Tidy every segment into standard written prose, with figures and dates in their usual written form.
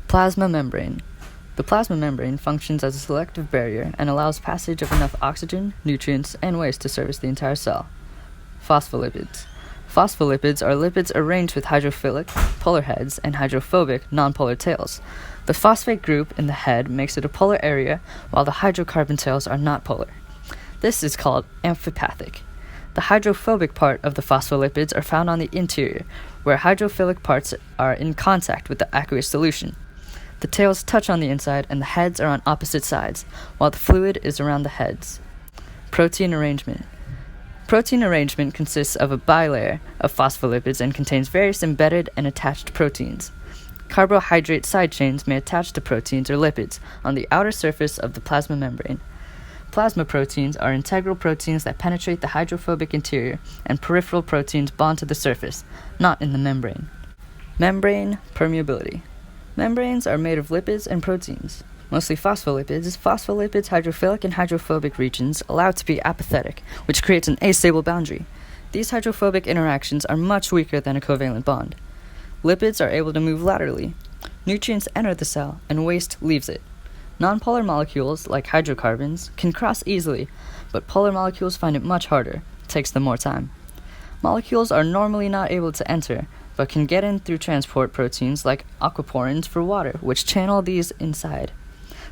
Plasma membrane. The plasma membrane functions as a selective barrier and allows passage of enough oxygen, nutrients, and waste to service the entire cell. Phospholipids. Phospholipids are lipids arranged with hydrophilic, polar heads, and hydrophobic, nonpolar tails. The phosphate group in the head makes it a polar area, while the hydrocarbon tails are not polar. This is called amphipathic. The hydrophobic part of the phospholipids are found on the interior, where hydrophilic parts are in contact with the aqueous solution. The tails touch on the inside and the heads are on opposite sides, while the fluid is around the heads. Protein arrangement. Protein arrangement consists of a bilayer of phospholipids and contains various embedded and attached proteins. Carbohydrate side chains may attach to proteins or lipids on the outer surface of the plasma membrane. Plasma proteins are integral proteins that penetrate the hydrophobic interior, and peripheral proteins bond to the surface, not in the membrane. Membrane permeability. Membranes are made of lipids and proteins, mostly phospholipids. Phospholipids' hydrophilic and hydrophobic regions allow it to be apathetic, which creates an astable boundary. These hydrophobic interactions are much weaker than a covalent bond. Lipids are able to move laterally. Nutrients enter the cell, and waste leaves it. Nonpolar molecules, like hydrocarbons, can cross easily, but polar molecules find it much harder. It takes them more time. Molecules are normally not able to enter, but can get in through transport proteins like aquaporins for water, which channel these inside.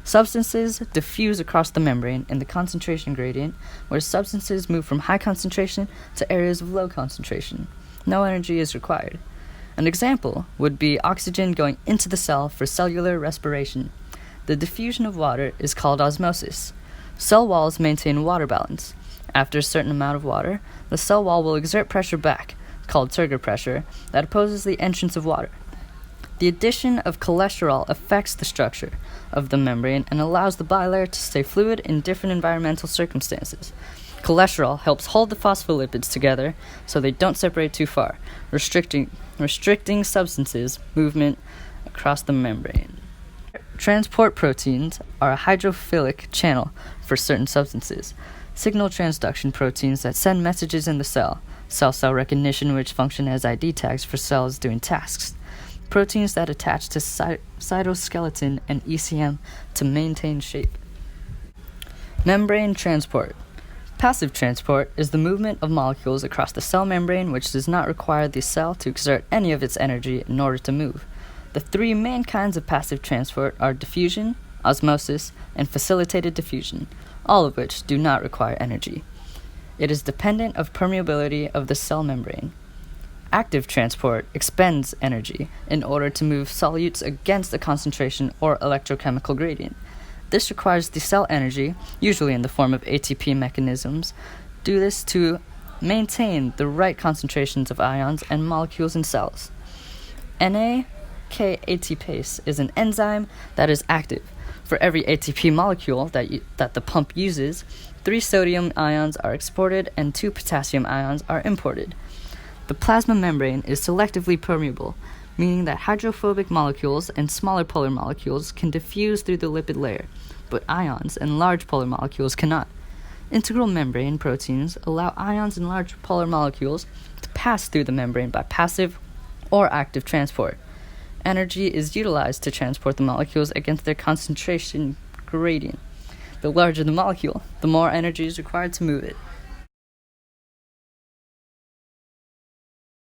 Substances diffuse across the membrane in the concentration gradient, where substances move from high concentration to areas of low concentration. No energy is required. An example would be oxygen going into the cell for cellular respiration. The diffusion of water is called osmosis. Cell walls maintain water balance. After a certain amount of water, the cell wall will exert pressure back, called turgor pressure, that opposes the entrance of water. The addition of cholesterol affects the structure of the membrane and allows the bilayer to stay fluid in different environmental circumstances. Cholesterol helps hold the phospholipids together so they don't separate too far, restricting substances' movement across the membrane. Transport proteins are a hydrophilic channel for certain substances. Signal transduction proteins that send messages in the cell. Cell recognition, which function as ID tags for cells doing tasks. Proteins that attach to cytoskeleton and ECM to maintain shape. Membrane transport. Passive transport is the movement of molecules across the cell membrane which does not require the cell to exert any of its energy in order to move. The three main kinds of passive transport are diffusion, osmosis, and facilitated diffusion, all of which do not require energy. It is dependent of permeability of the cell membrane. Active transport expends energy in order to move solutes against a concentration or electrochemical gradient. This requires the cell energy, usually in the form of ATP mechanisms, do this to maintain the right concentrations of ions and molecules in cells. NAK-ATPase is an enzyme that is active. For every ATP molecule that the pump uses, 3 sodium ions are exported and 2 potassium ions are imported. The plasma membrane is selectively permeable, meaning that hydrophobic molecules and smaller polar molecules can diffuse through the lipid layer, but ions and large polar molecules cannot. Integral membrane proteins allow ions and large polar molecules to pass through the membrane by passive or active transport. Energy is utilized to transport the molecules against their concentration gradient. The larger the molecule, the more energy is required to move it.